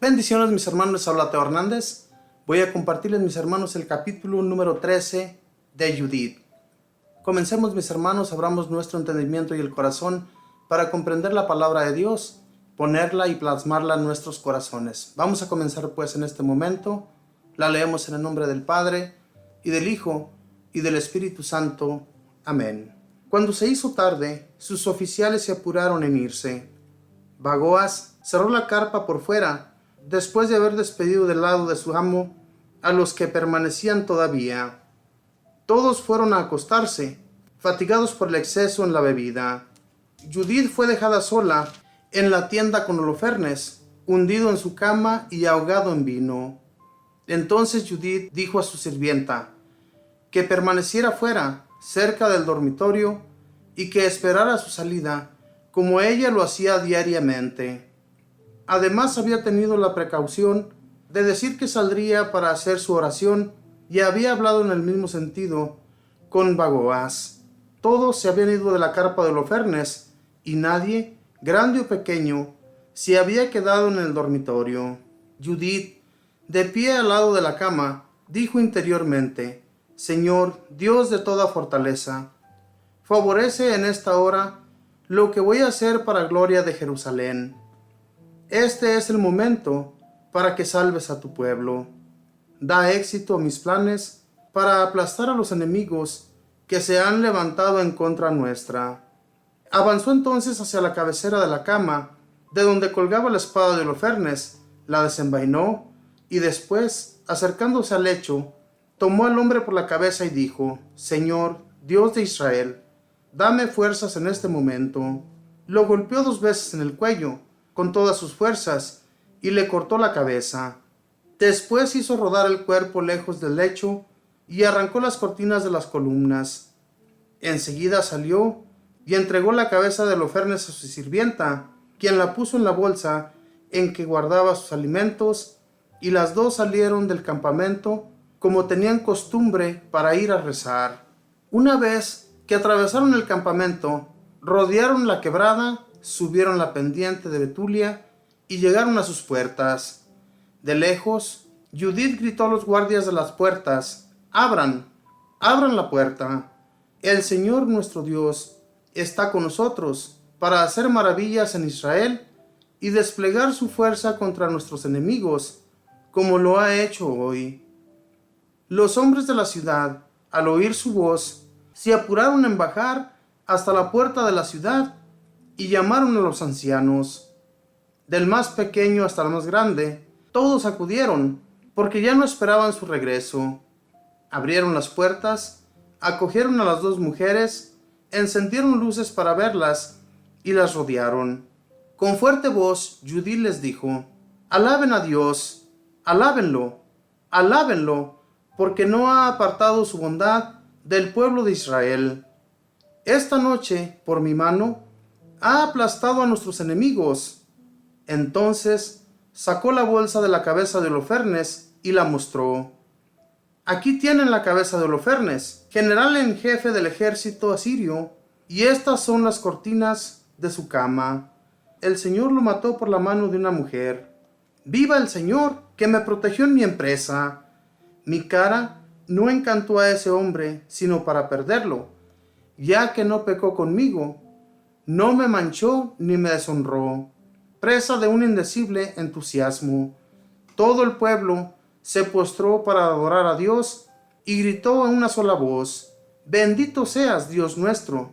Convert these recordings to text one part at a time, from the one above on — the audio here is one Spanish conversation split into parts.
Bendiciones mis hermanos, les habla Teo Hernández. Voy a compartirles mis hermanos el capítulo número 13 de Judith. Comencemos mis hermanos, abramos nuestro entendimiento y el corazón para comprender la palabra de Dios, ponerla y plasmarla en nuestros corazones. Vamos a comenzar pues en este momento. La leemos en el nombre del Padre, y del Hijo, y del Espíritu Santo. Amén. Cuando se hizo tarde, sus oficiales se apuraron en irse. Bagoas cerró la carpa por fuera, después de haber despedido del lado de su amo a los que permanecían todavía. Todos fueron a acostarse, fatigados por el exceso en la bebida. Judith fue dejada sola en la tienda con Holofernes, hundido en su cama y ahogado en vino. Entonces Judith dijo a su sirvienta que permaneciera fuera, cerca del dormitorio, y que esperara su salida, como ella lo hacía diariamente. Además había tenido la precaución de decir que saldría para hacer su oración y había hablado en el mismo sentido con Bagoas. Todos se habían ido de la carpa de Holofernes y nadie, grande o pequeño, se había quedado en el dormitorio. Judith, de pie al lado de la cama, dijo interiormente: Señor, Dios de toda fortaleza, favorece en esta hora lo que voy a hacer para gloria de Jerusalén. Este es el momento para que salves a tu pueblo. Da éxito a mis planes para aplastar a los enemigos que se han levantado en contra nuestra. Avanzó entonces hacia la cabecera de la cama, de donde colgaba la espada de Holofernes, la desenvainó y después, acercándose al lecho, tomó al hombre por la cabeza y dijo: Señor, Dios de Israel, dame fuerzas en este momento. Lo golpeó 2 veces en el cuello, con todas sus fuerzas, y le cortó la cabeza. Después hizo rodar el cuerpo lejos del lecho y arrancó las cortinas de las columnas. Enseguida salió y entregó la cabeza de Holofernes a su sirvienta, quien la puso en la bolsa en que guardaba sus alimentos, y las dos salieron del campamento como tenían costumbre para ir a rezar. Una vez que atravesaron el campamento, rodearon la quebrada, subieron la pendiente de Betulia y llegaron a sus puertas. De lejos, Judith gritó a los guardias de las puertas: ¡Abran! ¡Abran la puerta! El Señor nuestro Dios está con nosotros para hacer maravillas en Israel y desplegar su fuerza contra nuestros enemigos, como lo ha hecho hoy. Los hombres de la ciudad, al oír su voz, se apuraron en bajar hasta la puerta de la ciudad y llamaron a los ancianos. Del más pequeño hasta el más grande, todos acudieron, porque ya no esperaban su regreso. Abrieron las puertas, acogieron a las 2 mujeres, encendieron luces para verlas y las rodearon. Con fuerte voz, Judith les dijo: Alaben a Dios, alábenlo, alábenlo, porque no ha apartado su bondad del pueblo de Israel. Esta noche, por mi mano, ha aplastado a nuestros enemigos. Entonces sacó la bolsa de la cabeza de Holofernes y la mostró. Aquí tienen la cabeza de Holofernes, general en jefe del ejército asirio, y estas son las cortinas de su cama. El Señor lo mató por la mano de una mujer. ¡Viva el Señor, que me protegió en mi empresa! Mi cara no encantó a ese hombre, sino para perderlo, ya que no pecó conmigo. No me manchó ni me deshonró. Presa de un indecible entusiasmo, todo el pueblo se postró para adorar a Dios y gritó a una sola voz: Bendito seas, Dios nuestro,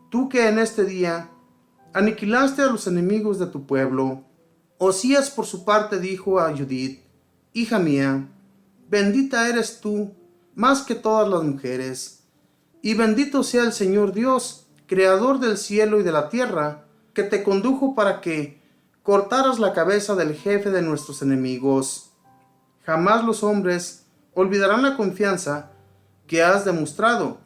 tú que en este día aniquilaste a los enemigos de tu pueblo. Osías por su parte dijo a Judith: Hija mía, bendita eres tú más que todas las mujeres, y bendito sea el Señor Dios, creador del cielo y de la tierra, que te condujo para que cortaras la cabeza del jefe de nuestros enemigos. Jamás los hombres olvidarán la confianza que has demostrado,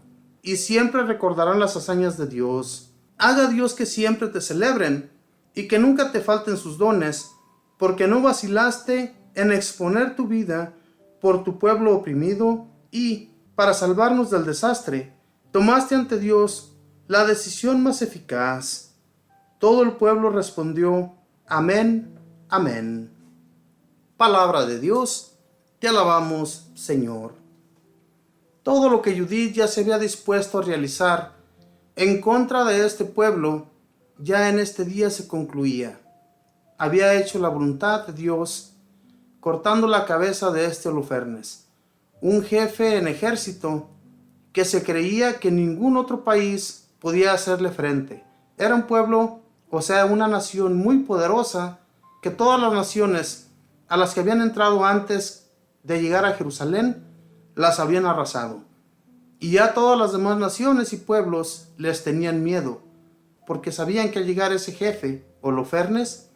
y siempre recordarán las hazañas de Dios. Haga Dios que siempre te celebren, y que nunca te falten sus dones, porque no vacilaste en exponer tu vida por tu pueblo oprimido, y, para salvarnos del desastre, tomaste ante Dios la decisión más eficaz. Todo el pueblo respondió: Amén, amén. Palabra de Dios, te alabamos, Señor. Todo lo que Judith ya se había dispuesto a realizar en contra de este pueblo, ya en este día se concluía. Había hecho la voluntad de Dios, cortando la cabeza de este Holofernes, un jefe en ejército que se creía que ningún otro país podía hacerle frente. Era un pueblo, o sea, una nación muy poderosa, que todas las naciones a las que habían entrado antes de llegar a Jerusalén, las habían arrasado. Y ya todas las demás naciones y pueblos les tenían miedo, porque sabían que al llegar ese jefe, Holofernes,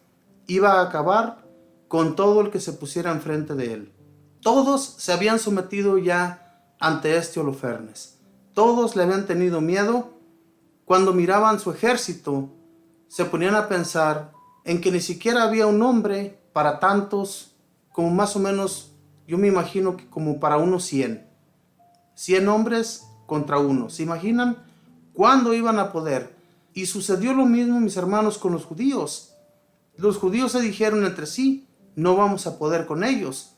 iba a acabar con todo el que se pusiera enfrente de él. Todos se habían sometido ya ante este Holofernes. Todos le habían tenido miedo. Cuando miraban su ejército, se ponían a pensar en que ni siquiera había un hombre para tantos, como más o menos, yo me imagino que como para unos 100 hombres contra uno. ¿Se imaginan cuándo iban a poder? Y sucedió lo mismo, mis hermanos, con los judíos. Los judíos se dijeron entre sí, no vamos a poder con ellos.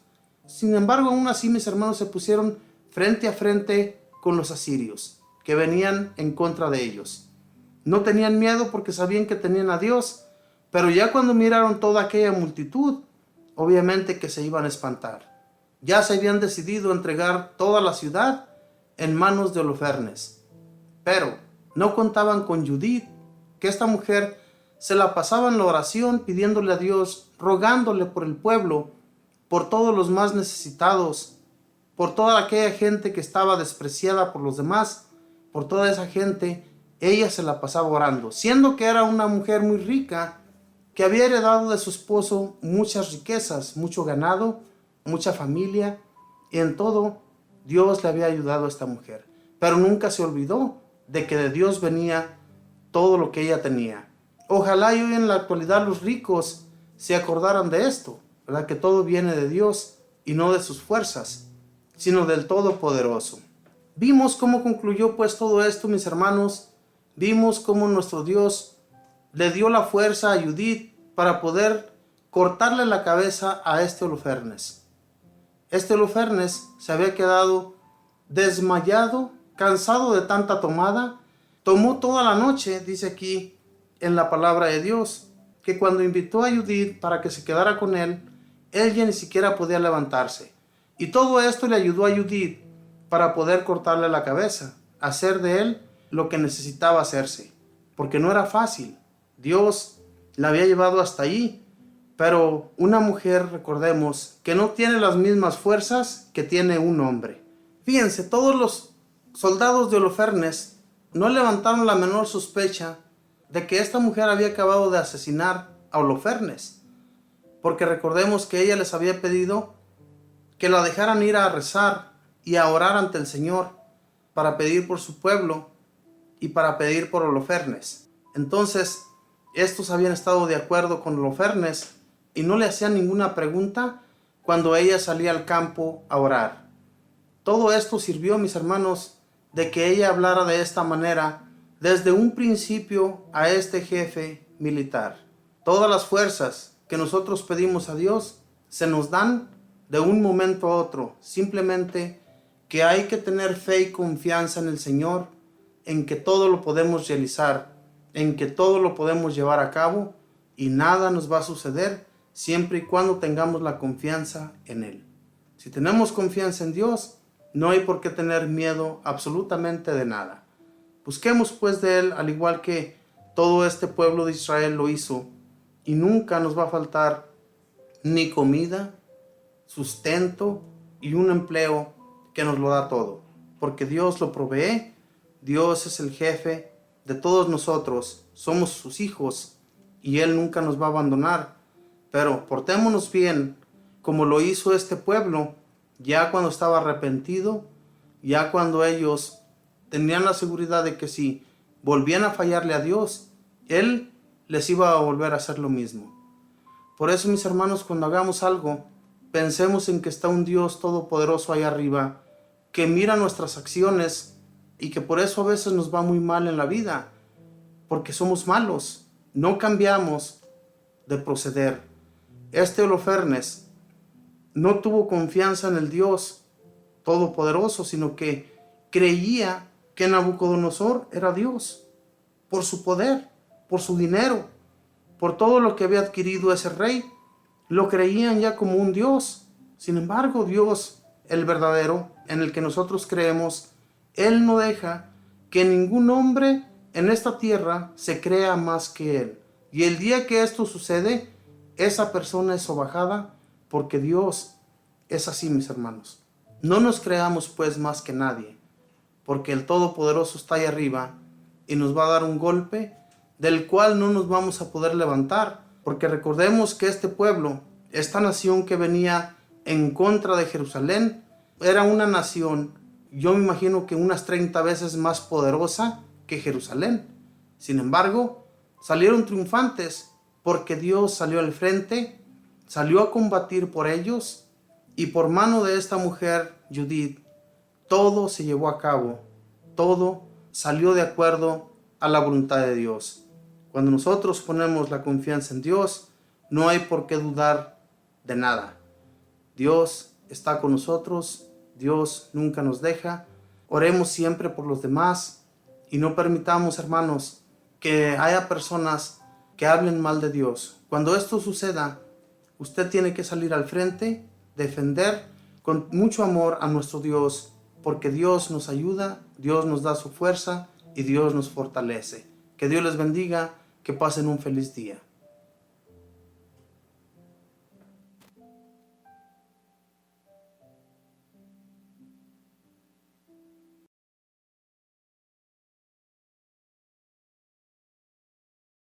Sin embargo, aún así, mis hermanos se pusieron frente a frente con los asirios, que venían en contra de ellos. No tenían miedo porque sabían que tenían a Dios, pero ya cuando miraron toda aquella multitud, obviamente que se iban a espantar. Ya se habían decidido entregar toda la ciudad en manos de Holofernes. Pero no contaban con Judith, que esta mujer se la pasaba en la oración pidiéndole a Dios, rogándole por el pueblo, por todos los más necesitados, por toda aquella gente que estaba despreciada por los demás, por toda esa gente. Ella se la pasaba orando, siendo que era una mujer muy rica, que había heredado de su esposo muchas riquezas, mucho ganado, mucha familia, y en todo Dios le había ayudado a esta mujer. Pero nunca se olvidó de que de Dios venía todo lo que ella tenía. Ojalá y hoy en la actualidad los ricos se acordaran de esto, ¿verdad? Que todo viene de Dios y no de sus fuerzas, sino del Todopoderoso. Vimos cómo concluyó pues todo esto, mis hermanos. Vimos cómo nuestro Dios le dio la fuerza a Judith para poder cortarle la cabeza a este Holofernes. Este Holofernes se había quedado desmayado, cansado de tanta tomada. Tomó toda la noche, dice aquí en la palabra de Dios, que cuando invitó a Judith para que se quedara con él ya ni siquiera podía levantarse. Y todo esto le ayudó a Judith para poder cortarle la cabeza, hacer de él lo que necesitaba hacerse, porque no era fácil. Dios la había llevado hasta allí, pero una mujer, recordemos, que no tiene las mismas fuerzas que tiene un hombre. Fíjense, todos los soldados de Holofernes no levantaron la menor sospecha de que esta mujer había acabado de asesinar a Holofernes, porque recordemos que ella les había pedido que la dejaran ir a rezar y a orar ante el Señor para pedir por su pueblo y para pedir por Holofernes. Entonces, estos habían estado de acuerdo con Holofernes y no le hacían ninguna pregunta cuando ella salía al campo a orar. Todo esto sirvió, mis hermanos, de que ella hablara de esta manera desde un principio a este jefe militar. Todas las fuerzas que nosotros pedimos a Dios se nos dan de un momento a otro. Simplemente que hay que tener fe y confianza en el Señor, en que todo lo podemos realizar, en que todo lo podemos llevar a cabo y nada nos va a suceder siempre y cuando tengamos la confianza en Él. Si tenemos confianza en Dios, no hay por qué tener miedo absolutamente de nada. Busquemos pues de Él, al igual que todo este pueblo de Israel lo hizo, y nunca nos va a faltar ni comida, sustento y un empleo que nos lo da todo, porque Dios lo provee. Dios es el jefe de todos nosotros, somos sus hijos y Él nunca nos va a abandonar. Pero portémonos bien como lo hizo este pueblo ya cuando estaba arrepentido, ya cuando ellos tenían la seguridad de que si volvían a fallarle a Dios, Él les iba a volver a hacer lo mismo. Por eso, mis hermanos, cuando hagamos algo, pensemos en que está un Dios todopoderoso ahí arriba, que mira nuestras acciones y que por eso a veces nos va muy mal en la vida, porque somos malos, no cambiamos de proceder. Este Holofernes no tuvo confianza en el Dios Todopoderoso, sino que creía que Nabucodonosor era Dios, por su poder, por su dinero, por todo lo que había adquirido ese rey. Lo creían ya como un Dios. Sin embargo, Dios, el verdadero, en el que nosotros creemos, Él no deja que ningún hombre en esta tierra se crea más que Él. Y el día que esto sucede, esa persona es sobajada, porque Dios es así, mis hermanos. No nos creamos pues más que nadie, porque el Todopoderoso está ahí arriba y nos va a dar un golpe del cual no nos vamos a poder levantar, porque recordemos que este pueblo, esta nación que venía en contra de Jerusalén, era una nación, yo me imagino que unas 30 veces más poderosa que Jerusalén. Sin embargo, salieron triunfantes porque Dios salió al frente, salió a combatir por ellos, y por mano de esta mujer, Judith, todo se llevó a cabo, todo salió de acuerdo a la voluntad de Dios. Cuando nosotros ponemos la confianza en Dios, no hay por qué dudar de nada. Dios está con nosotros, Dios nunca nos deja. Oremos siempre por los demás y no permitamos, hermanos, que haya personas que hablen mal de Dios. Cuando esto suceda, usted tiene que salir al frente, defender con mucho amor a nuestro Dios, porque Dios nos ayuda, Dios nos da su fuerza y Dios nos fortalece. Que Dios les bendiga, que pasen un feliz día.